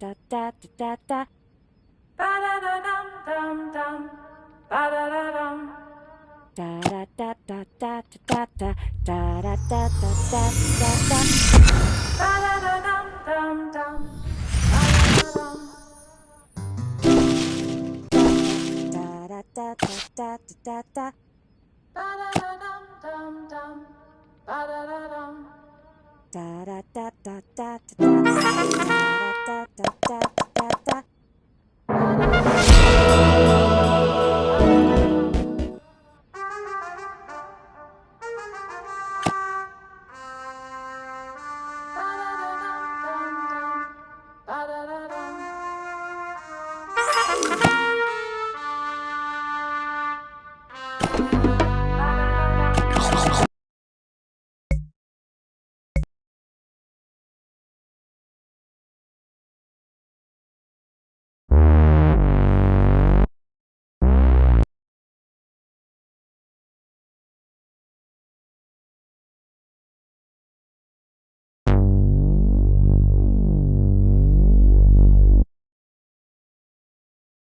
da da da da. Ba da da dum dum dum. Ba da da dum. Da da da da da da da da da da da da da da. Ba da da dum dum dum. Ba da da dum. Da da da da da da da. Ba da da dum dum dum. Ba da da dum. Da da da da da da da da da da da. Ba-da-da-dum-dum-dum. Ba-da-da-dum.